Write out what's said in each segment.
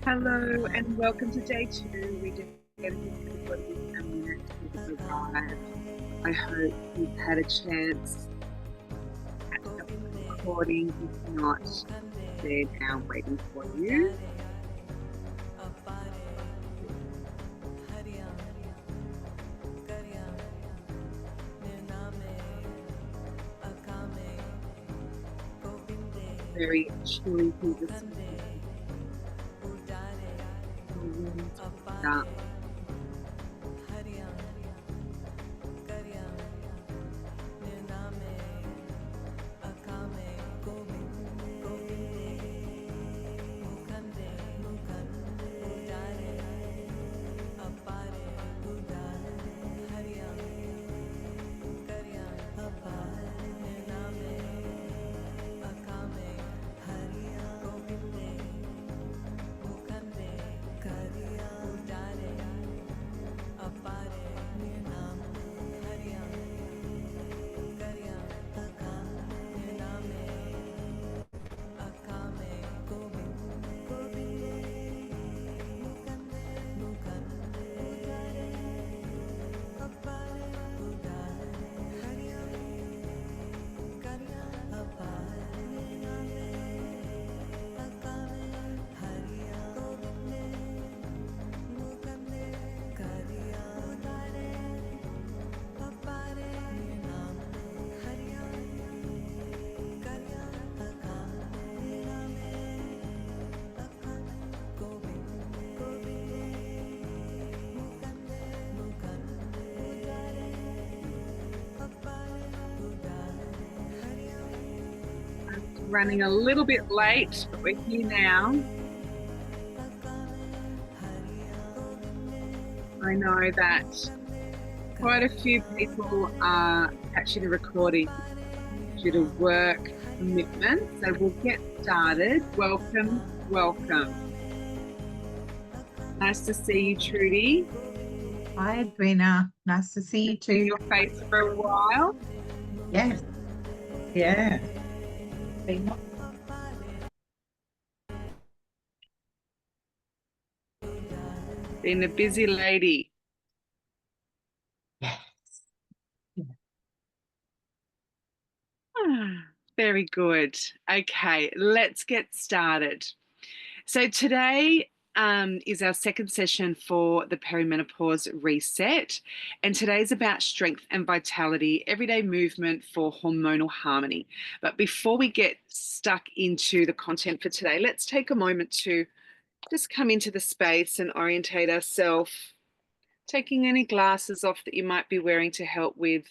Hello and welcome to day two. We just gave everybody a minute to arrive. I hope you've had a chance to catch up with the recording. If not, they're now waiting for you. Very chilly here this morning. The winds picked up. Running a little bit late, but we're here now. I know that quite a few people are catching the recording due to work commitments. So we'll get started. Welcome, welcome. Nice to see you, Trudy. Hi, Edwina. Nice to see you See too. your face for a while. Yes. Yeah. Been a busy lady. Yes. Very good. Okay, let's get started. So today is our second session for the perimenopause reset. And today's about strength and vitality, everyday movement for hormonal harmony. But before we get stuck into the content for today, let's take a moment to just come into the space and orientate ourselves, taking any glasses off that you might be wearing to help with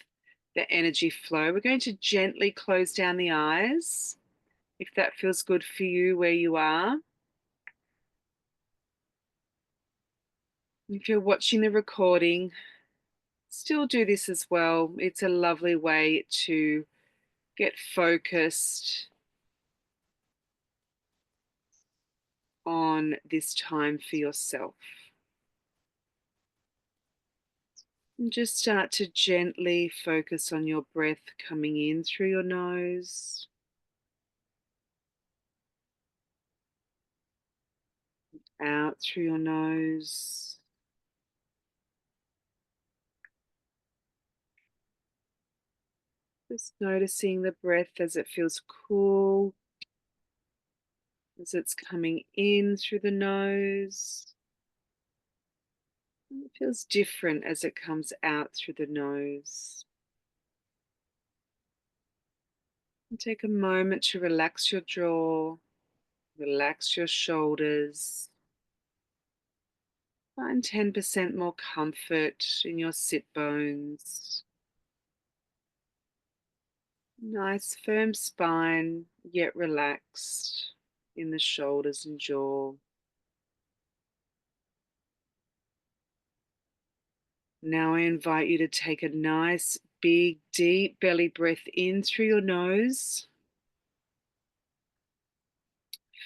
the energy flow. We're going to gently close down the eyes, if that feels good for you where you are. If you're watching the recording, still do this as well. It's a lovely way to get focused on this time for yourself. And just start to gently focus on your breath coming in through your nose, out through your nose. Just noticing the breath as it feels cool, as it's coming in through the nose. And it feels different as it comes out through the nose. And take a moment to relax your jaw, relax your shoulders. Find 10% more comfort in your sit bones. Nice firm spine, yet relaxed in the shoulders and jaw. Now I invite you to take a nice, big, deep belly breath in through your nose,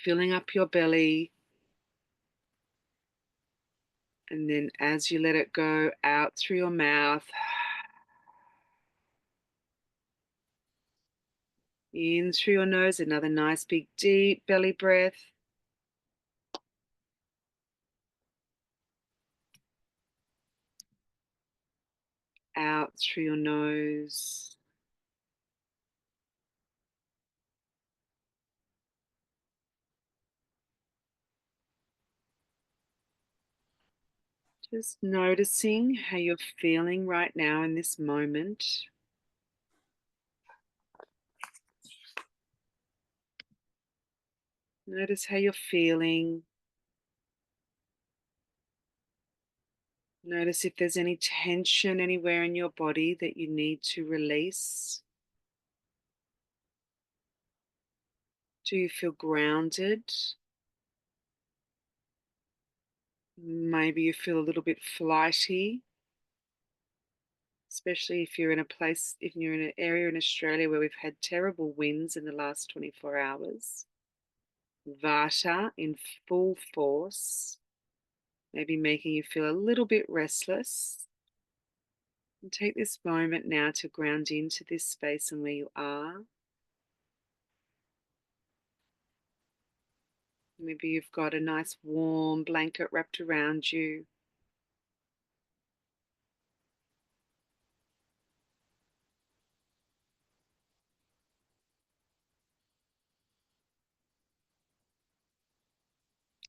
filling up your belly. And then as you let it go out through your mouth, in through your nose, another nice, big, deep belly breath. out through your nose. Just noticing how you're feeling right now in this moment. Notice how you're feeling. Notice if there's any tension anywhere in your body that you need to release. Do you feel grounded? Maybe you feel a little bit flighty, especially if you're in an area in Australia where we've had terrible winds in the last 24 hours. Vata in full force, maybe making you feel a little bit restless. And take this moment now to ground into this space and where you are. Maybe you've got a nice warm blanket wrapped around you.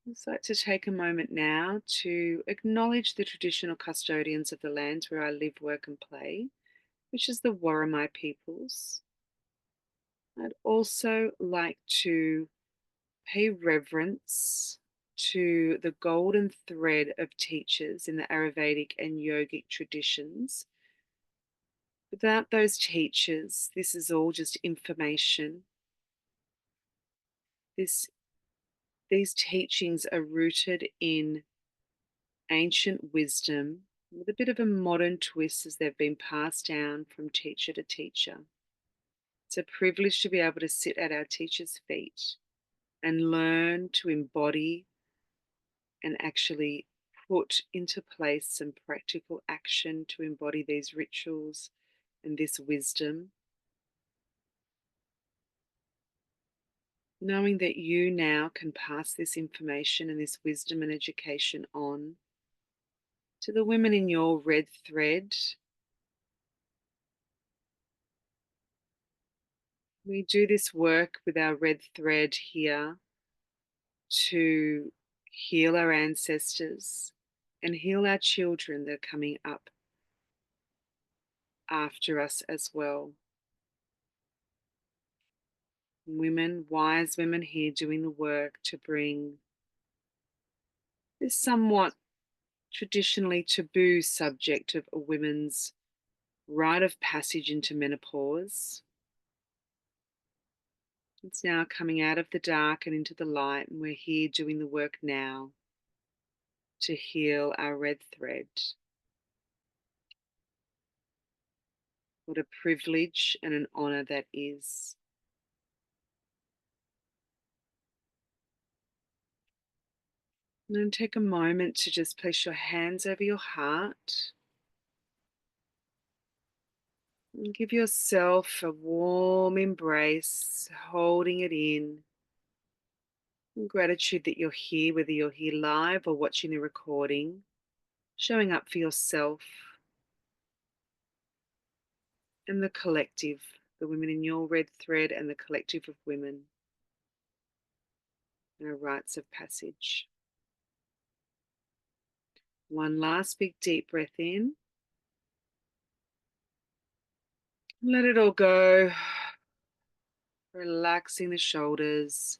I'd like to take a moment now to acknowledge the traditional custodians of the lands where I live, work, and play, which is the Worimi peoples. I'd also like to pay reverence to the golden thread of teachers in the Ayurvedic and yogic traditions. Without those teachers, this is all just information. These teachings are rooted in ancient wisdom with a bit of a modern twist as they've been passed down from teacher to teacher. It's a privilege to be able to sit at our teacher's feet and learn to embody and actually put into place some practical action to embody these rituals and this wisdom. Knowing that you now can pass this information and this wisdom and education on to the women in your red thread. We do this work with our red thread here to heal our ancestors and heal our children that are coming up after us as well. Women, wise women here doing the work to bring this somewhat traditionally taboo subject of a woman's rite of passage into menopause. It's now coming out of the dark and into the light, and we're here doing the work now to heal our red thread. What a privilege and an honor that is. And then take a moment to just place your hands over your heart and give yourself a warm embrace, holding it in. And gratitude that you're here, whether you're here live or watching the recording, showing up for yourself and the collective, the women in your red thread and the collective of women, our rites of passage. One last big deep breath in. Let it all go. Relaxing the shoulders,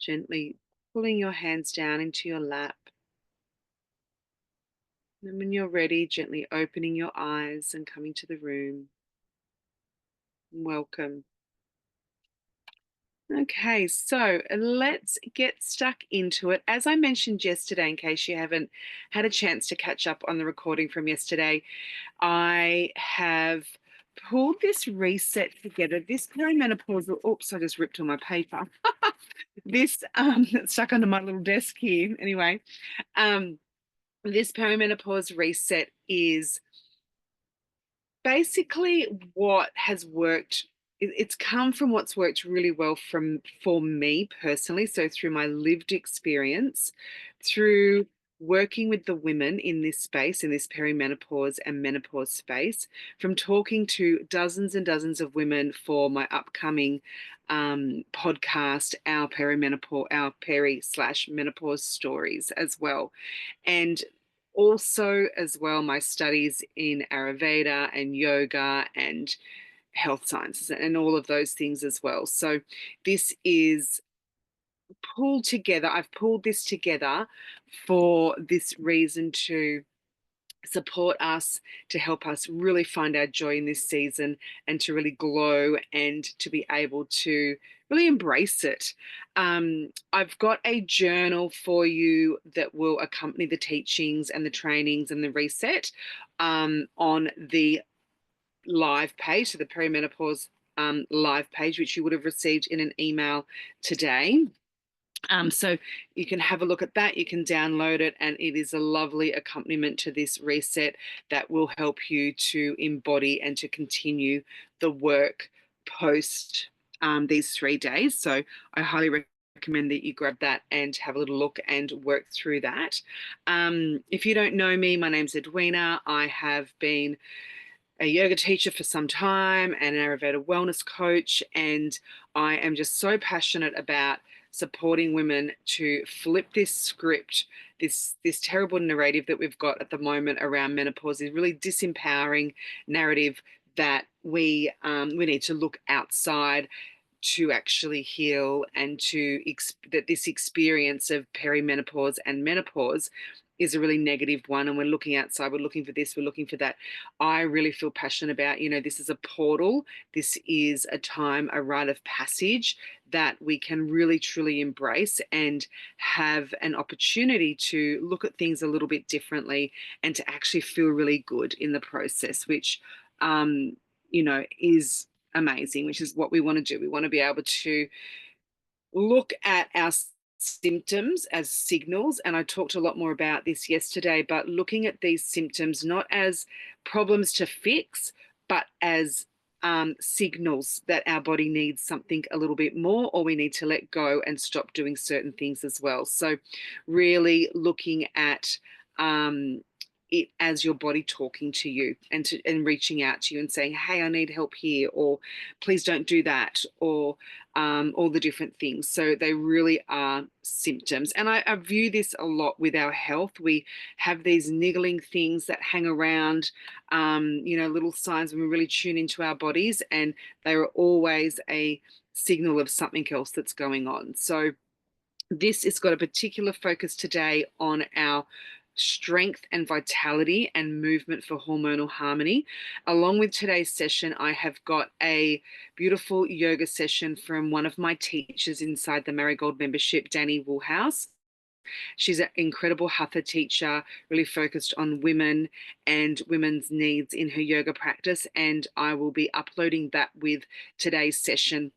gently pulling your hands down into your lap. And when you're ready, gently opening your eyes and coming to the room. Welcome. Okay, so let's get stuck into it. As I mentioned yesterday, in case you haven't had a chance to catch up on the recording from yesterday, I have pulled this reset together. This perimenopausal, oops, I just ripped all my paper. This that's stuck under my little desk here. Anyway, this perimenopause reset is basically what has worked. It's come from what's worked really well for me personally. So through my lived experience, through working with the women in this space, in this perimenopause and menopause space, from talking to dozens and dozens of women for my upcoming podcast, our peri/menopause stories as well. And also as well my studies in Ayurveda and yoga and health sciences and all of those things as well. So this is pulled together. I've pulled this together for this reason, to support us, to help us really find our joy in this season and to really glow and to be able to really embrace it. I've got a journal for you that will accompany the teachings and the trainings and the reset on the live page, so the perimenopause live page, which you would have received in an email today. So you can have a look at that, you can download it, and it is a lovely accompaniment to this reset that will help you to embody and to continue the work post these 3 days. So I highly recommend that you grab that and have a little look and work through that. If you don't know me, my name's Edwina. I have been a yoga teacher for some time and an Ayurveda wellness coach, and I am just so passionate about supporting women to flip this script, this terrible narrative that we've got at the moment around menopause, is really disempowering narrative that we need to look outside to actually heal, and that this experience of perimenopause and menopause is a really negative one, and we're looking outside, we're looking for this, we're looking for that. I really feel passionate about, this is a portal, this is a time, a rite of passage that we can really truly embrace and have an opportunity to look at things a little bit differently and to actually feel really good in the process, which is amazing, which is what we want to do. We want to be able to look at our symptoms as signals, and I talked a lot more about this yesterday, but looking at these symptoms not as problems to fix, but as signals that our body needs something a little bit more, or we need to let go and stop doing certain things as well. So really looking at it as your body talking to you and reaching out to you and saying, hey, I need help here, or please don't do that, or all the different things. So they really are symptoms. And I view this a lot with our health. We have these niggling things that hang around, little signs when we really tune into our bodies, and they are always a signal of something else that's going on. So this has got a particular focus today on our strength and vitality and movement for hormonal harmony. Along with today's session, I have got a beautiful yoga session from one of my teachers inside the Marigold membership, Danny Woolhouse. She's an incredible hatha teacher, really focused on women and women's needs in her yoga practice, and I will be uploading that with today's session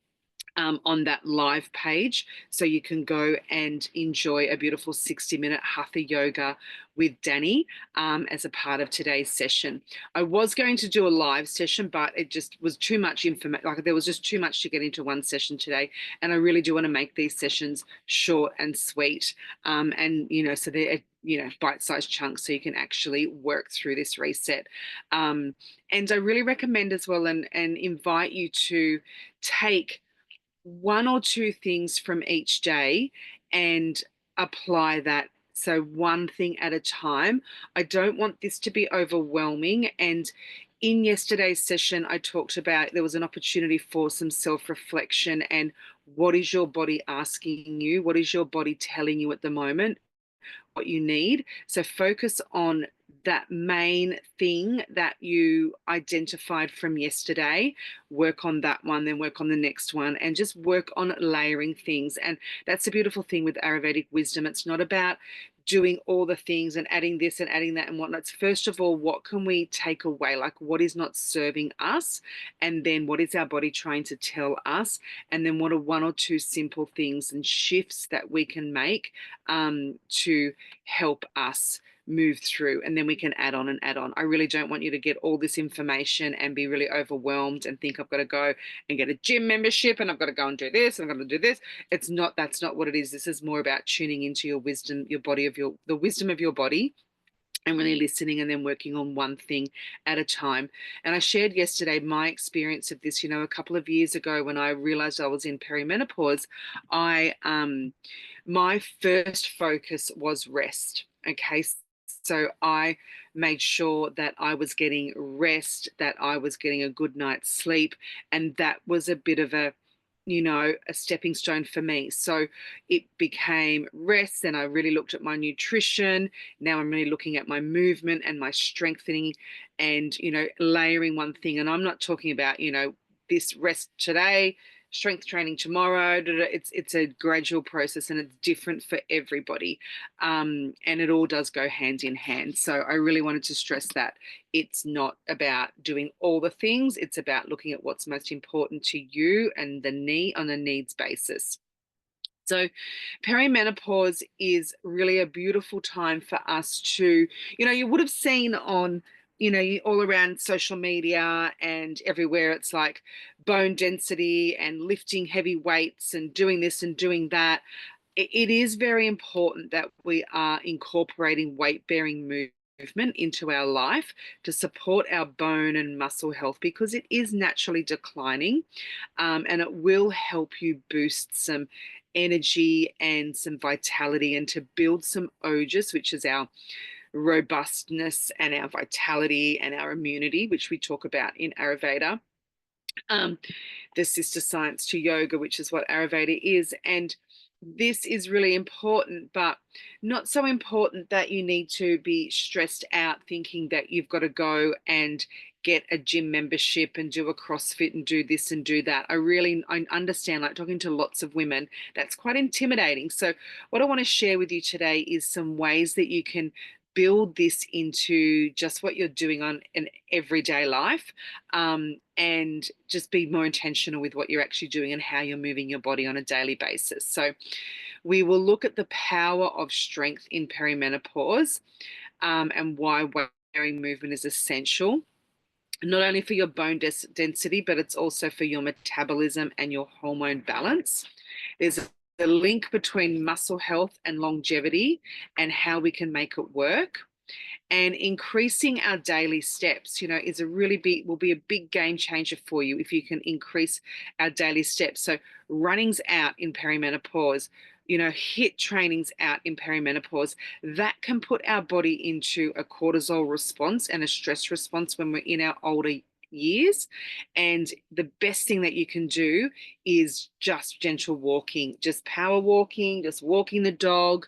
on that live page, so you can go and enjoy a beautiful 60-minute hatha yoga with Danny as a part of today's session. I was going to do a live session, but it just was too much information. Like, there was just too much to get into one session today, and I really do want to make these sessions short and sweet, and so they're bite-sized chunks, so you can actually work through this reset. And I really recommend as well, and invite you to take one or two things from each day and apply that. So one thing at a time. I don't want this to be overwhelming. And in yesterday's session, I talked about there was an opportunity for some self-reflection, and what is your body asking you? What is your body telling you at the moment? What you need. So focus on that main thing that you identified from yesterday, work on that one, then work on the next one, and just work on layering things. And that's the beautiful thing with Ayurvedic wisdom. It's not about doing all the things and adding this and adding that and whatnot. It's first of all, what can we take away? Like, what is not serving us? And then what is our body trying to tell us? And then what are one or two simple things and shifts that we can make to help us move through, and then we can add on and add on. I really don't want you to get all this information and be really overwhelmed and think I've got to go and get a gym membership and I've got to go and do this and I'm going to do this. It's not, that's not what it is. This is more about tuning into your wisdom, your body of the wisdom of your body, and really listening and then working on one thing at a time. And I shared yesterday my experience of this. A couple of years ago when I realized I was in perimenopause, my first focus was rest. Okay. So I made sure that I was getting rest, that I was getting a good night's sleep. And that was a bit of a stepping stone for me. So it became rest. Then I really looked at my nutrition. Now I'm really looking at my movement and my strengthening and, layering one thing. And I'm not talking about, this rest today, strength training tomorrow. It's a gradual process and it's different for everybody. And it all does go hand in hand. So I really wanted to stress that it's not about doing all the things. It's about looking at what's most important to you and the need on a needs basis. So perimenopause is really a beautiful time for us to, you would have seen on, all around social media and everywhere, it's like bone density and lifting heavy weights and doing this and doing that. It is very important that we are incorporating weight-bearing movement into our life to support our bone and muscle health because it is naturally declining, and it will help you boost some energy and some vitality and to build some ojas, which is our robustness and our vitality and our immunity, which we talk about in Ayurveda. The sister science to yoga, which is what Ayurveda is. And this is really important, but not so important that you need to be stressed out thinking that you've got to go and get a gym membership and do a CrossFit and do this and do that. I understand, like talking to lots of women, that's quite intimidating. So what I want to share with you today is some ways that you can build this into just what you're doing on an everyday life, and just be more intentional with what you're actually doing and how you're moving your body on a daily basis. So we will look at the power of strength in perimenopause, and why weight-bearing movement is essential, not only for your bone density, but it's also for your metabolism and your hormone balance. There's a link between muscle health and longevity and how we can make it work. And increasing our daily steps, is will be a big game changer for you if you can increase our daily steps. So running's out in perimenopause, HIIT training's out in perimenopause. That can put our body into a cortisol response and a stress response when we're in our older years. And the best thing that you can do is just gentle walking, just power walking, just walking the dog.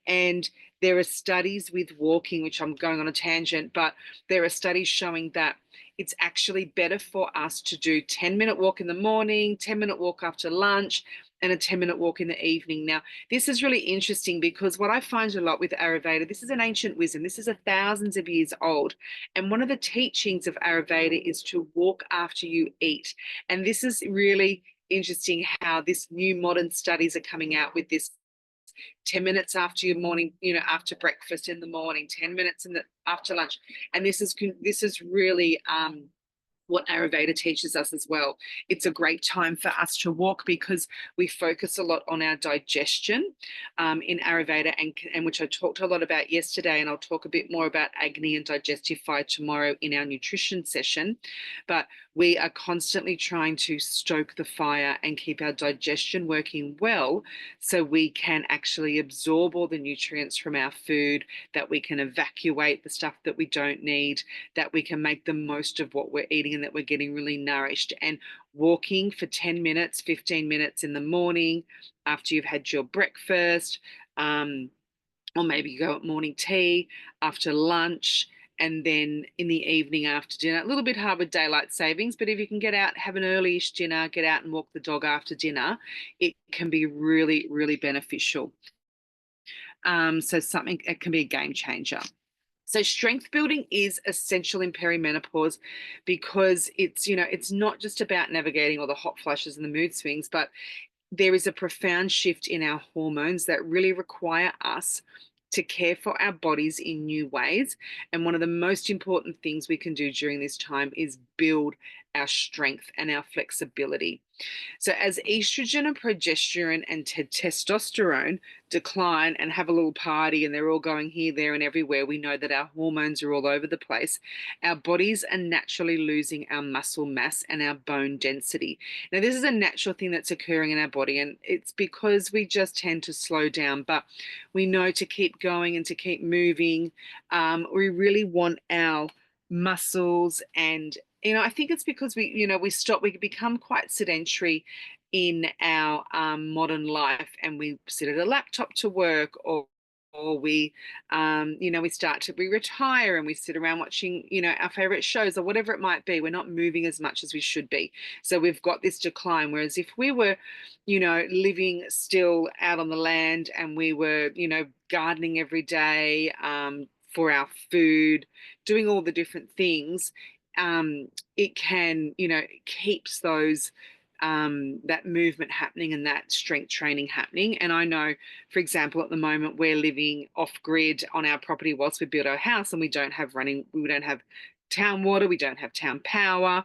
And there are studies with walking, which I'm going on a tangent, but there are studies showing that it's actually better for us to do 10-minute walk in the morning, 10-minute walk after lunch, and a 10-minute walk in the evening. Now, this is really interesting because what I find a lot with Ayurveda, this is an ancient wisdom. This is thousands of years old. And one of the teachings of Ayurveda is to walk after you eat. And this is really interesting how this new modern studies are coming out with this 10 minutes after your morning, after breakfast in the morning, 10 minutes after lunch. And this is really what Ayurveda teaches us as well. It's a great time for us to walk because we focus a lot on our digestion in Ayurveda, and which I talked a lot about yesterday, and I'll talk a bit more about Agni and digestive fire tomorrow in our nutrition session. But we are constantly trying to stoke the fire and keep our digestion working well so we can actually absorb all the nutrients from our food, that we can evacuate the stuff that we don't need, that we can make the most of what we're eating and that we're getting really nourished. And walking for 10 minutes, 15 minutes in the morning after you've had your breakfast, or maybe you go at morning tea, after lunch, and then in the evening after dinner. A little bit hard with daylight savings, but if you can get out, have an early-ish dinner, get out and walk the dog after dinner, it can be really, really beneficial. So it can be a game changer. So strength building is essential in perimenopause because it's not just about navigating all the hot flushes and the mood swings, but there is a profound shift in our hormones that really require us to care for our bodies in new ways. And one of the most important things we can do during this time is build our strength and our flexibility. So, as estrogen and progesterone and testosterone decline and have a little party and they're all going here, there, and everywhere, we know that our hormones are all over the place. Our bodies are naturally losing our muscle mass and our bone density. Now, this is a natural thing that's occurring in our body, and it's because we just tend to slow down. But we know to keep going and to keep moving, we really want our muscles and I think it's because we become quite sedentary in our modern life, and we sit at a laptop to work, or we we retire and we sit around watching our favorite shows or whatever it might be. We're not moving as much as we should be, so we've got this decline. Whereas if we were living still out on the land, and we were gardening every day, for our food, doing all the different things, it can, keeps those that movement happening and that strength training happening. And I know, for example, at the moment we're living off grid on our property whilst we build our house, and we don't have town water, we don't have town power.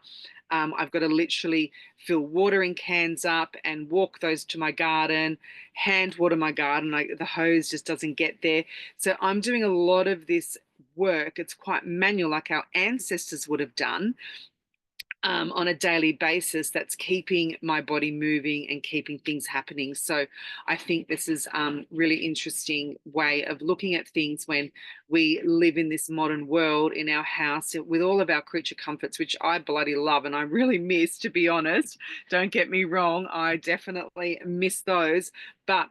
I've got to literally fill watering cans up and walk those to my garden, hand water my garden. The hose just doesn't get there. So I'm doing a lot of this work. It's quite manual, like our ancestors would have done, on a daily basis, that's keeping my body moving and keeping things happening. So I think this is really interesting way of looking at things when we live in this modern world in our house with all of our creature comforts, which I bloody love and I really miss, to be honest. Don't get me wrong, I definitely miss those. But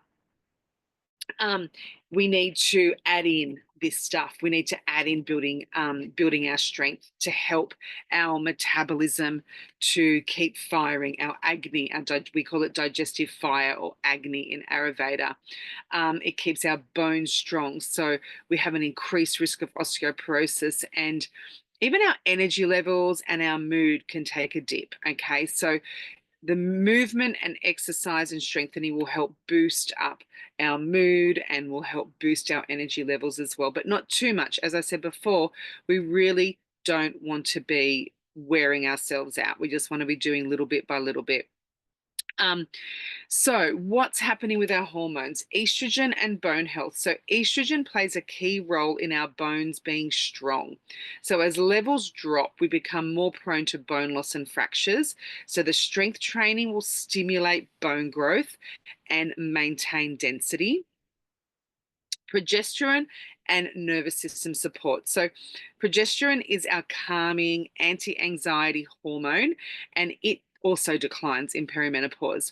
we need to add in this stuff. We need to add in building our strength to help our metabolism to keep firing, our agni, we call it digestive fire or agni in Ayurveda. It keeps our bones strong, so we have an increased risk of osteoporosis, and even our energy levels and our mood can take a dip. Okay, so the movement and exercise and strengthening will help boost up our mood and will help boost our energy levels as well, but not too much. As I said before, we really don't want to be wearing ourselves out. We just want to be doing little bit by little bit. So what's happening with our hormones? Estrogen and bone health. So estrogen plays a key role in our bones being strong. So as levels drop, we become more prone to bone loss and fractures. So the strength training will stimulate bone growth and maintain density. Progesterone and nervous system support. So progesterone is our calming anti-anxiety hormone, and it also declines in perimenopause,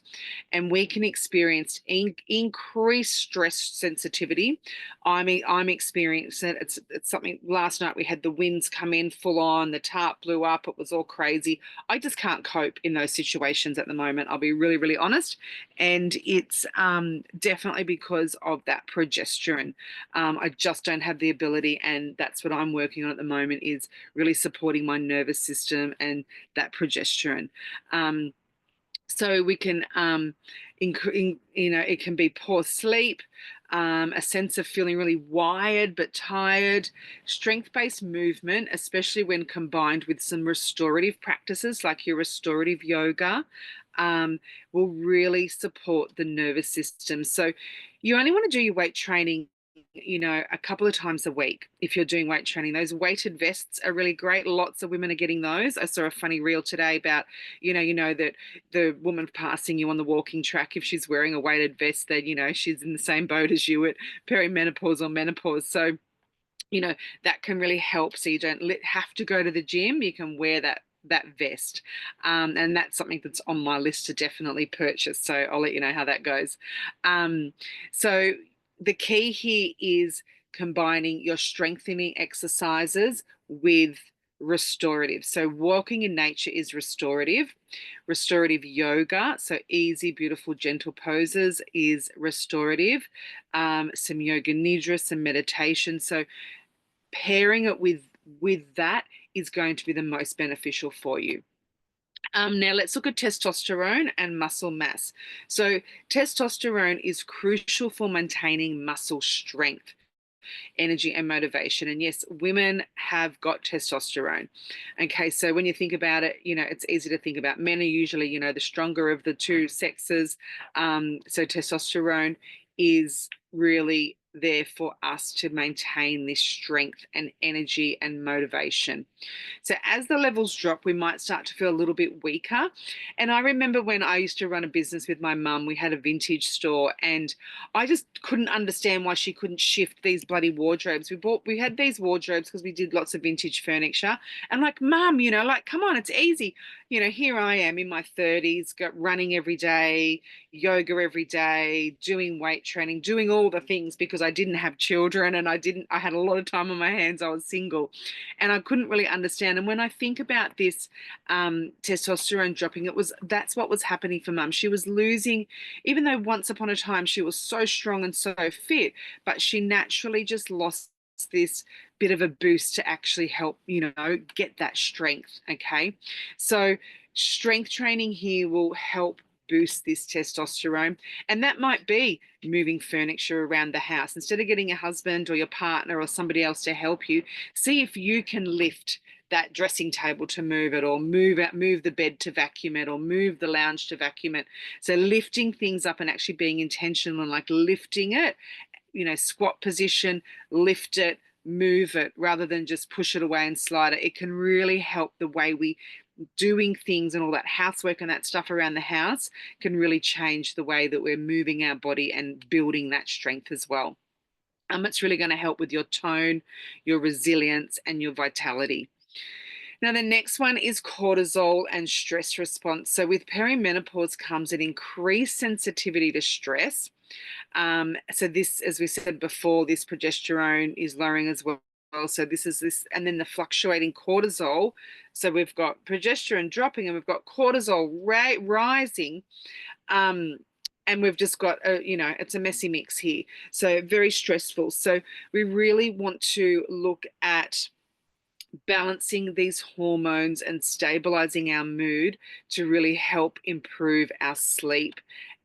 and we can experience increased stress sensitivity. I'm experiencing it. It's something. Last night we had the winds come in full on, the tarp blew up, it was all crazy. I just can't cope in those situations at the moment, I'll be really, really honest. And it's definitely because of that progesterone. I just don't have the ability, and that's what I'm working on at the moment, is really supporting my nervous system and that progesterone. So we can, it can be poor sleep, a sense of feeling really wired but tired. Strength-based movement, especially when combined with some restorative practices like your restorative yoga, will really support the nervous system. So you only want to do your weight training a couple of times a week. If you're doing weight training, those weighted vests are really great. Lots of women are getting those. I saw a funny reel today about, that the woman passing you on the walking track, if she's wearing a weighted vest, then, she's in the same boat as you at perimenopause or menopause. So, that can really help. So you don't have to go to the gym. You can wear that vest. And that's something that's on my list to definitely purchase. So I'll let you know how that goes. So the key here is combining your strengthening exercises with restorative. So walking in nature is restorative. Restorative yoga, so easy, beautiful, gentle poses, is restorative. Some yoga nidra, some meditation. So pairing it with that is going to be the most beneficial for you. Now let's look at testosterone and muscle mass. So testosterone is crucial for maintaining muscle strength. energy and motivation. And yes, women have got testosterone. Okay, so when you think about it, it's easy to think about men are usually, the stronger of the two sexes. So testosterone is really there for us to maintain this strength and energy and motivation. So as the levels drop, we might start to feel a little bit weaker. And I remember when I used to run a business with my mum, we had a vintage store, and I just couldn't understand why she couldn't shift these bloody wardrobes. We had these wardrobes because we did lots of vintage furniture. And like, mum, come on, it's easy. Here I am in my 30s, running every day, yoga every day, doing weight training, doing all the things because I didn't have children and I had a lot of time on my hands. I was single and I couldn't really understand. And when I think about this testosterone dropping, that's what was happening for mum. She was losing, even though once upon a time she was so strong and so fit, but she naturally just lost this bit of a boost to actually help, get that strength. Okay. So strength training here will help boost this testosterone. And that might be moving furniture around the house. Instead of getting a husband or your partner or somebody else to help you, see if you can lift that dressing table to move it, or move the bed to vacuum it, or move the lounge to vacuum it. So lifting things up and actually being intentional and like lifting it, squat position, lift it, move it, rather than just push it away and slide it. It can really help the way we doing things, and all that housework and that stuff around the house can really change the way that we're moving our body and building that strength as well. It's really going to help with your tone, your resilience, and your vitality. Now, the next one is cortisol and stress response. So with perimenopause comes an increased sensitivity to stress. So this, as we said before, this progesterone is lowering as well. So this, and then the fluctuating cortisol. So we've got progesterone dropping and we've got cortisol rising. And we've just got, it's a messy mix here. So very stressful. So we really want to look at balancing these hormones and stabilizing our mood to really help improve our sleep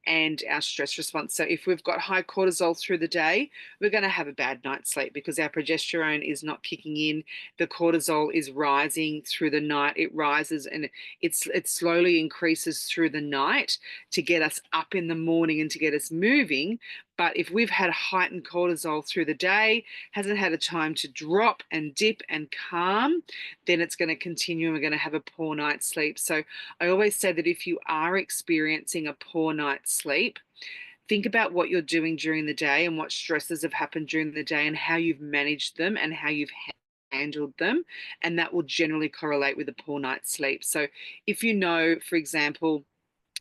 and our stress response. So if we've got high cortisol through the day, we're going to have a bad night's sleep because our progesterone is not kicking in. The cortisol is rising through the night. It rises and it slowly increases through the night to get us up in the morning and to get us moving. But if we've had heightened cortisol through the day, hasn't had a time to drop and dip and calm, then it's going to continue and we're going to have a poor night's sleep. So I always say that if you are experiencing a poor night's sleep, think about what you're doing during the day and what stresses have happened during the day and how you've managed them and how you've handled them. And that will generally correlate with a poor night's sleep. So if for example,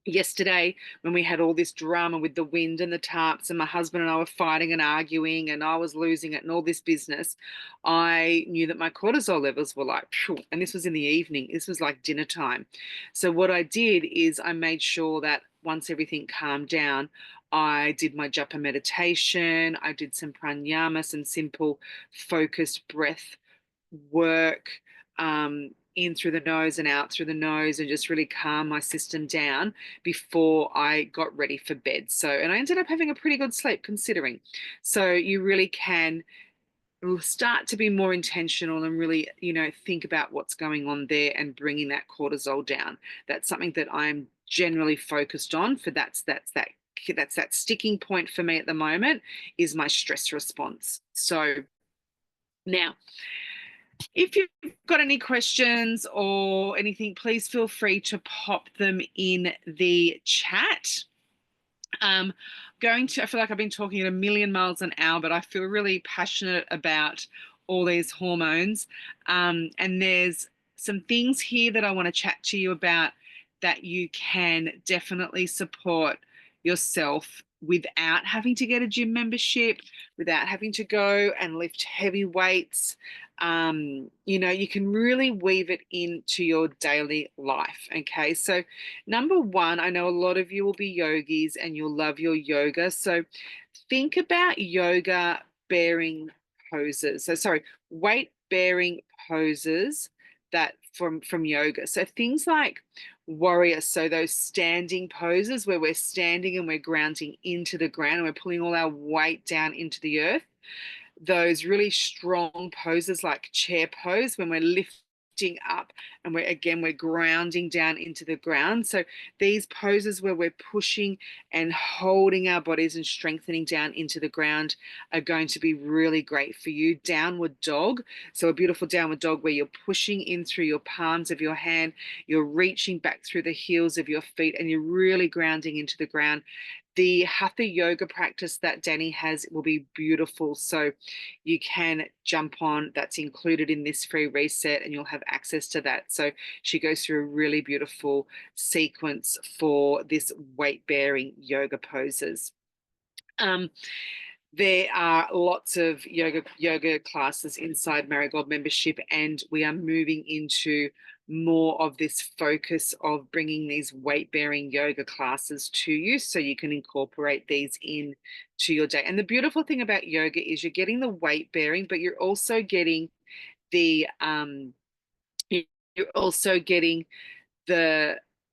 yesterday when we had all this drama with the wind and the tarps and my husband and I were fighting and arguing and I was losing it and all this business, I knew that my cortisol levels were like, phew, and this was in the evening. This was like dinner time. So what I did is I made sure that once everything calmed down, I did my japa meditation. I did some pranayama, some simple focused breath work, in through the nose and out through the nose, and just really calm my system down before I got ready for bed. So, and I ended up having a pretty good sleep considering. So you really can start to be more intentional and really, think about what's going on there and bringing that cortisol down. That's something that I'm generally focused on that's that sticking point for me at the moment is my stress response. So now, if you've got any questions or anything, please feel free to pop them in the chat. I feel like I've been talking at a million miles an hour, but I feel really passionate about all these hormones. And there's some things here that I want to chat to you about that you can definitely support yourself without having to get a gym membership, without having to go and lift heavy weights. You can really weave it into your daily life. Okay, so number one, I know a lot of you will be yogis and you'll love your yoga. So think about yoga bearing poses. Weight bearing poses that from yoga. So things like warrior, so those standing poses where we're standing and we're grounding into the ground and we're pulling all our weight down into the earth. those really strong poses like chair pose when we're lifting up and we're grounding down into the ground. So these poses where we're pushing and holding our bodies and strengthening down into the ground are going to be really great for you. Downward dog. So a beautiful downward dog where you're pushing in through your palms of your hand, you're reaching back through the heels of your feet, and you're really grounding into the ground. The hatha yoga practice that Danny has will be beautiful. So you can jump on, that's included in this free reset, and you'll have access to that. So she goes through a really beautiful sequence for this weight bearing yoga poses. There are lots of yoga classes inside Marigold membership, and we are moving into more of this focus of bringing these weight-bearing yoga classes to you so you can incorporate these in to your day. And the beautiful thing about yoga is you're getting the weight bearing, but you're also getting the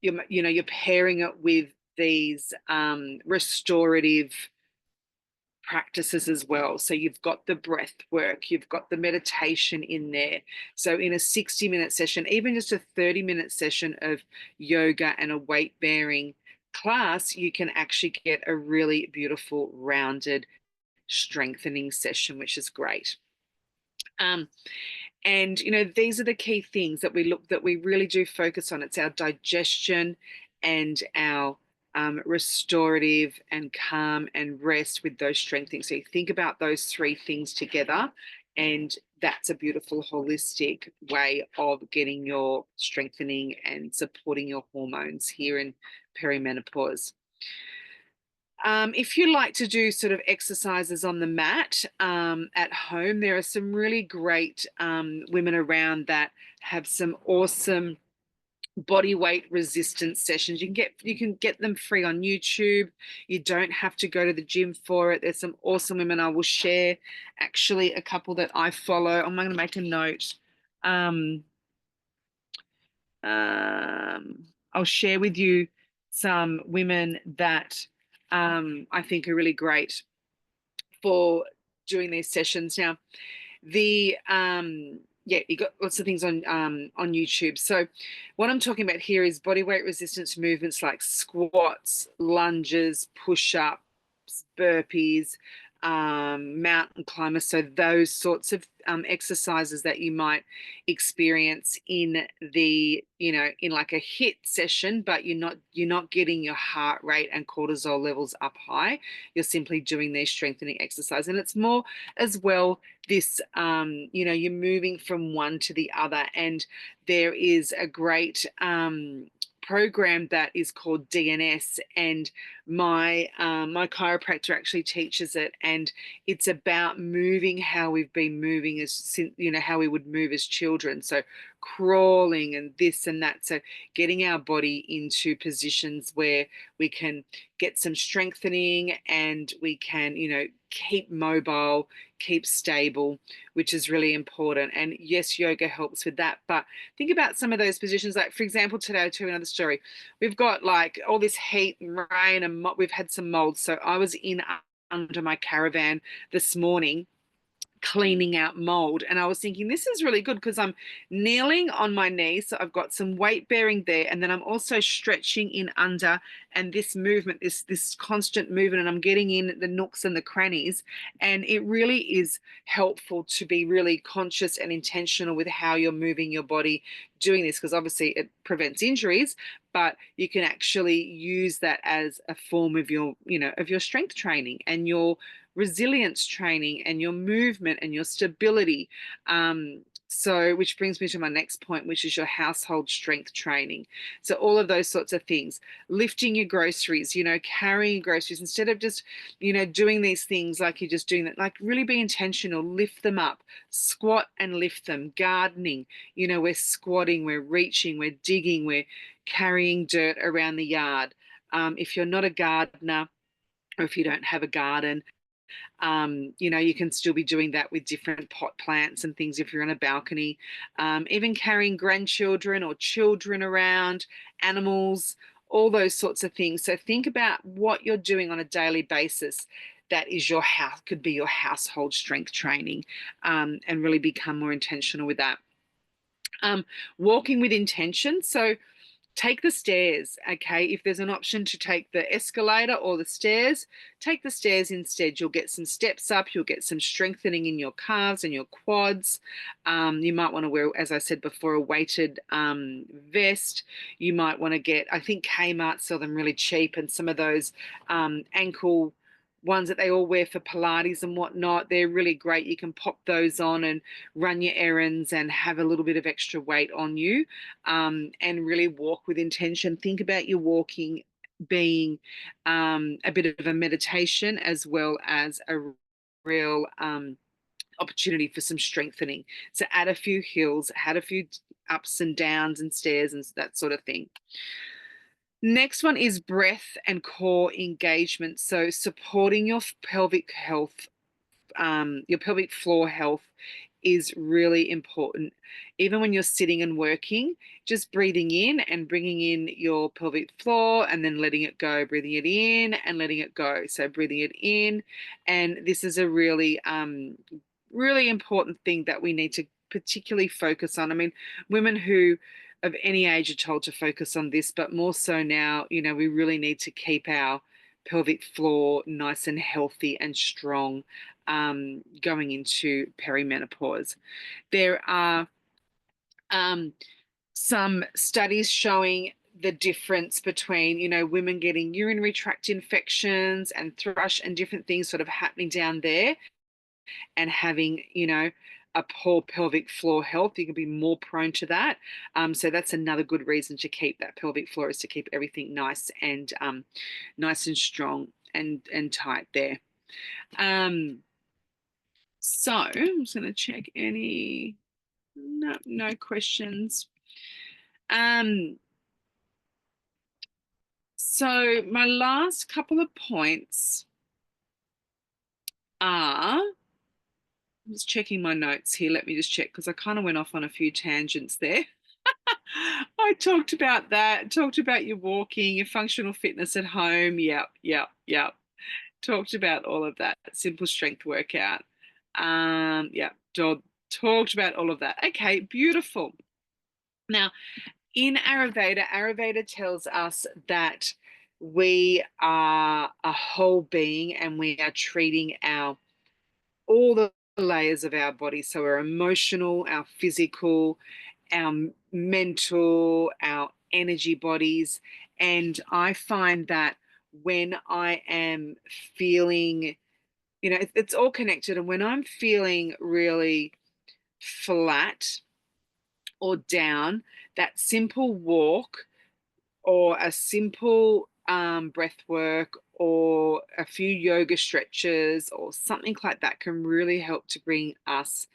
you're pairing it with these restorative practices as well. So you've got the breath work, you've got the meditation in there. So in a 60-minute session, even just a 30-minute session of yoga and a weight bearing class, you can actually get a really beautiful rounded strengthening session, which is great. And these are the key things that we really do focus on. It's our digestion and our restorative and calm and rest with those strengthening. So you think about those three things together, and that's a beautiful holistic way of getting your strengthening and supporting your hormones here in perimenopause. If you like to do sort of exercises on the mat at home, there are some really great women around that have some awesome body weight resistance sessions. You can get them free on YouTube. You don't have to go to the gym for it. There's some awesome women. I will share actually a couple that I follow. I'm going to make a note. I'll share with you some women that I think are really great for doing these sessions. Now, you got lots of things on YouTube. So what I'm talking about here is body weight resistance movements like squats, lunges, push-ups, burpees, mountain climbers. So those sorts of exercises that you might experience in the in like a HIIT session, but you're not getting your heart rate and cortisol levels up high. You're simply doing these strengthening exercises, and it's more as well this you're moving from one to the other. And there is a great program that is called DNS, and my chiropractor actually teaches it, and it's about moving how we've been moving how we would move as children. So crawling and this and that. So getting our body into positions where we can get some strengthening, and we can keep mobile, keep stable, which is really important. And yes, yoga helps with that, but think about some of those positions. Like, for example, today I'll tell you another story. We've got like all this heat and rain, and we've had some mold. So I was in under my caravan this morning cleaning out mold, and I was thinking this is really good because I'm kneeling on my knees, so I've got some weight bearing there, and then I'm also stretching in under, and this movement, this constant movement, and I'm getting in the nooks and the crannies. And it really is helpful to be really conscious and intentional with how you're moving your body doing this, because obviously it prevents injuries, but you can actually use that as a form of your strength training and your resilience training and your movement and your stability. So which brings me to my next point, which is your household strength training. So all of those sorts of things, lifting your groceries, carrying groceries, instead of just, doing these things like you're just doing that, like really be intentional, lift them up, squat and lift them. Gardening, we're squatting, we're reaching, we're digging, we're carrying dirt around the yard. If you're not a gardener, or if you don't have a garden, you can still be doing that with different pot plants and things if you're on a balcony. Even carrying grandchildren or children around, animals, all those sorts of things. So think about what you're doing on a daily basis. that is your house, could be your household strength training, and really become more intentional with that. Walking with intention. So take the stairs, okay? If there's an option to take the escalator or the stairs, take the stairs instead. You'll get some steps up, you'll get some strengthening in your calves and your quads. You might want to wear, as I said before, a weighted vest. You might want to get, I think Kmart sell them really cheap, and some of those ankle ones that they all wear for Pilates and whatnot, they're really great. You can pop those on and run your errands and have a little bit of extra weight on you, and really walk with intention. Think about your walking being a bit of a meditation as well as a real opportunity for some strengthening. So add a few hills, add a few ups and downs and stairs and that sort of thing. Next one is breath and core engagement. So supporting your pelvic health, your pelvic floor health is really important. Even when you're sitting and working, just breathing in and bringing in your pelvic floor and then letting it go, breathing it in and letting it go. So breathing it in. And this is a really, really important thing that we need to particularly focus on. I mean, women who of any age are told to focus on this, but more so now, we really need to keep our pelvic floor nice and healthy and strong, going into perimenopause. There are some studies showing the difference between, women getting urinary tract infections and thrush and different things sort of happening down there, and having, a poor pelvic floor health. You can be more prone to that. So that's another good reason to keep that pelvic floor, is to keep everything nice and strong and tight there. So I'm just going to check any, no questions. So my last couple of points are, I'm just checking my notes here. Let me just check, because I kind of went off on a few tangents there. I talked about that, talked about your walking, your functional fitness at home. Yep. Talked about all of that. Simple strength workout. Talked about all of that. Okay, beautiful. Now, in Ayurveda tells us that we are a whole being, and we are treating all the layers of our body. So our emotional, our physical, our mental, our energy bodies. And I find that when I am feeling, it's all connected. And when I'm feeling really flat or down, that simple walk or a simple breath work or a few yoga stretches or something like that can really help to bring us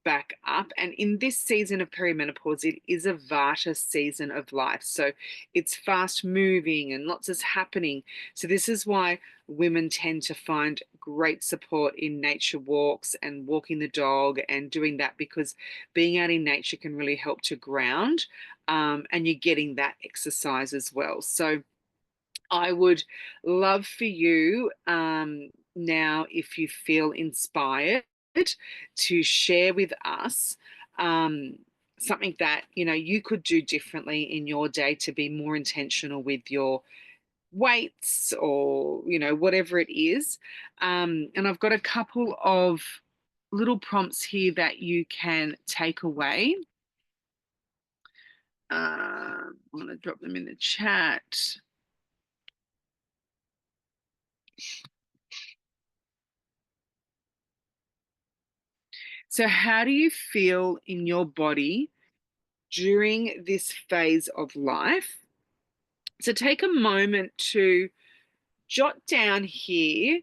back up. And in this season of perimenopause, it is a Vata season of life. So it's fast moving and lots is happening. So this is why women tend to find great support in nature walks and walking the dog and doing that, because being out in nature can really help to ground, and you're getting that exercise as well. So I would love for you, now, if you feel inspired, to share with us something that you could do differently in your day to be more intentional with your weights, or whatever it is. And I've got a couple of little prompts here that you can take away. I'm going to drop them in the chat. So how do you feel in your body during this phase of life? So take a moment to jot down here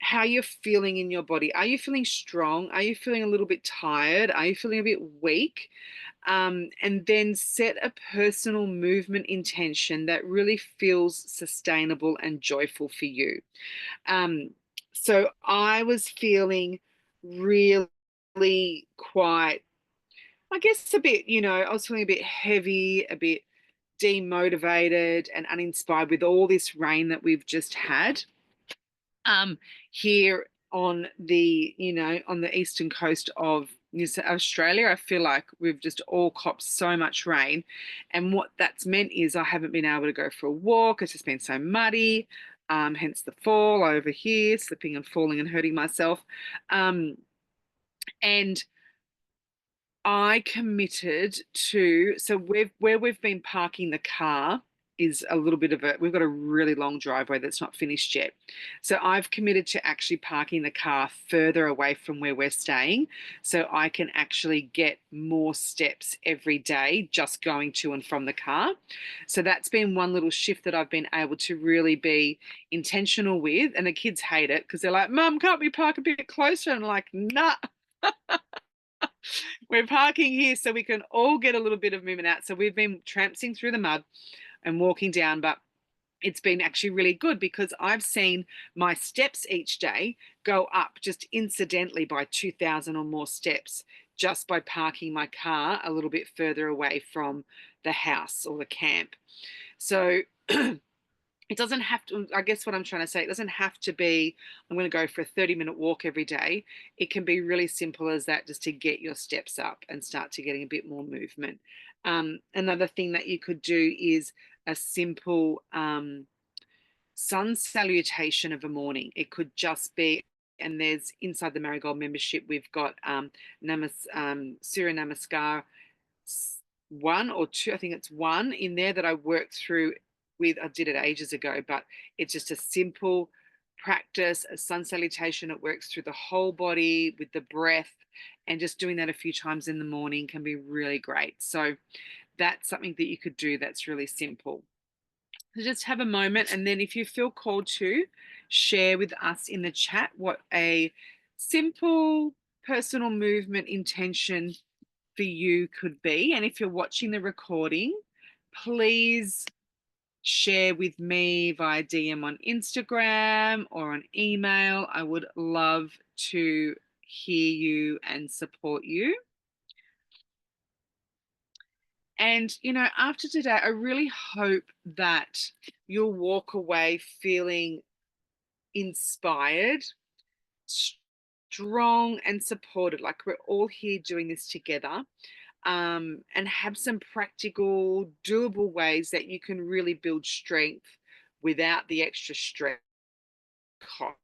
how you're feeling in your body. Are you feeling strong? Are you feeling a little bit tired? Are you feeling a bit weak? And then set a personal movement intention that really feels sustainable and joyful for you. So I was feeling really quite, I guess a bit, I was feeling a bit heavy, a bit demotivated and uninspired with all this rain that we've just had. Here on the, on the eastern coast of Australia, I feel like we've just all copped so much rain. And what that's meant is I haven't been able to go for a walk. It's just been so muddy, hence the fall over here, slipping and falling and hurting myself. And I committed to, so where we've been parking the car is a little bit of we've got a really long driveway that's not finished yet. So I've committed to actually parking the car further away from where we're staying so I can actually get more steps every day just going to and from the car. So that's been one little shift that I've been able to really be intentional with. And the kids hate it because they're like, Mum, can't we park a bit closer? And I'm like, nah. We're parking here so we can all get a little bit of movement out. So we've been tramping through the mud and walking down, but it's been actually really good because I've seen my steps each day go up just incidentally by 2,000 or more steps just by parking my car a little bit further away from the house or the camp. So it doesn't have to, I guess what I'm trying to say, it doesn't have to be, I'm going to go for a 30-minute walk every day. It can be really simple as that, just to get your steps up and start to getting a bit more movement. Another thing that you could do is a simple sun salutation of a morning. It could just be, and there's inside the Marigold membership, we've got Surya Namaskar one or two, I think it's one in there that I worked through with. I did it ages ago, but it's just a simple practice, a sun salutation. It works through the whole body with the breath, and just doing that a few times in the morning can be really great. So that's something that you could do that's really simple. So just have a moment, and then if you feel called to, share with us in the chat what a simple personal movement intention for you could be. And if you're watching the recording, please share with me via DM on Instagram or on email. I would love to hear you and support you. And, after today, I really hope that you'll walk away feeling inspired, strong, and supported, like we're all here doing this together. And have some practical, doable ways that you can really build strength without the extra stress cost.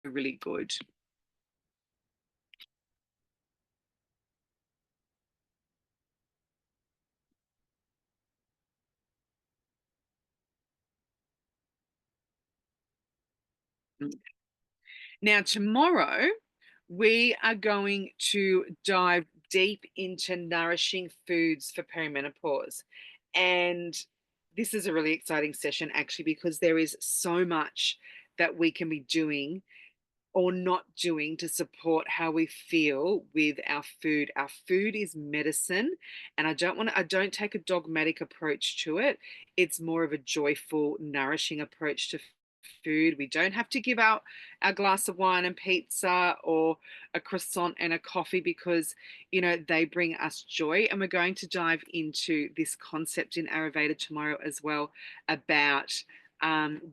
Really good. Now, tomorrow, we are going to dive deep into nourishing foods for perimenopause. And this is a really exciting session, actually, because there is so much that we can be doing or not doing to support how we feel with our food. Our food is medicine, and I don't take a dogmatic approach to it. It's more of a joyful, nourishing approach to food. We don't have to give out our glass of wine and pizza or a croissant and a coffee because, they bring us joy. And we're going to dive into this concept in Ayurveda tomorrow as well about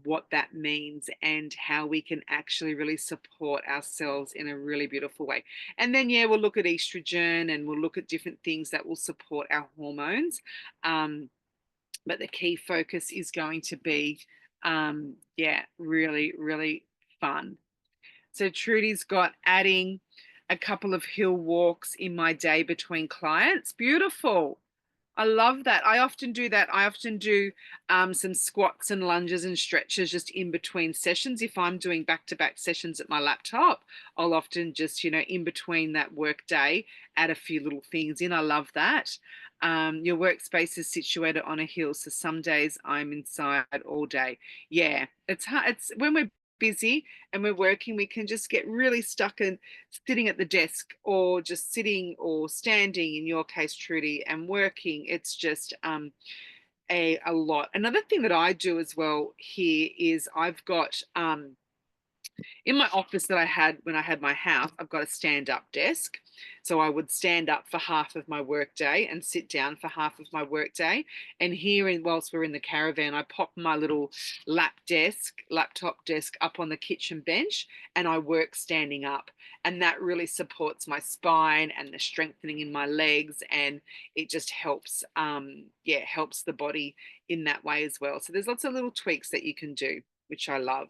what that means and how we can actually really support ourselves in a really beautiful way. And then, we'll look at estrogen and we'll look at different things that will support our hormones. But the key focus is going to be, really, really fun. So Trudy's got adding a couple of hill walks in my day between clients. Beautiful. I love that. I often do that. I often do some squats and lunges and stretches just in between sessions. If I'm doing back-to-back sessions at my laptop, I'll often just, in between that work day, add a few little things in. I love that. Your workspace is situated on a hill, so some days I'm inside all day. Yeah, it's hard. It's when we're busy and we're working, we can just get really stuck in sitting at the desk or just sitting or standing, in your case, Trudy, and working. It's just a lot. Another thing that I do as well here is I've got in my office that I had when I had my house, I've got a stand-up desk. So I would stand up for half of my workday and sit down for half of my workday. And here, whilst we're in the caravan, I pop my little laptop desk up on the kitchen bench, and I work standing up. And that really supports my spine and the strengthening in my legs, and it just helps, yeah, helps the body in that way as well. So there's lots of little tweaks that you can do, which I love.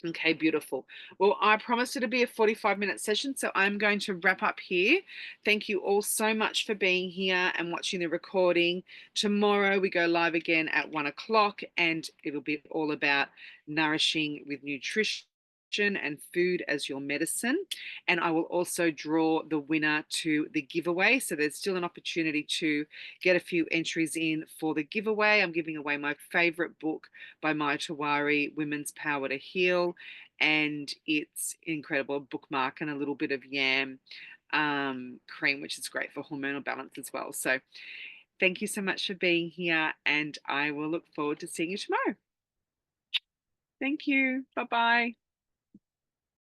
Okay, beautiful. Well, I promised it to be a 45-minute session, so I'm going to wrap up here. Thank you all so much for being here and watching the recording. Tomorrow we go live again at 1 o'clock, and it'll be all about nourishing with nutrition and food as your medicine. And I will also draw the winner to the giveaway. So there's still an opportunity to get a few entries in for the giveaway. I'm giving away my favorite book by Maya Tawari, Women's Power to Heal. And it's incredible bookmark and a little bit of yam cream, which is great for hormonal balance as well. So thank you so much for being here, and I will look forward to seeing you tomorrow. Thank you. Bye-bye.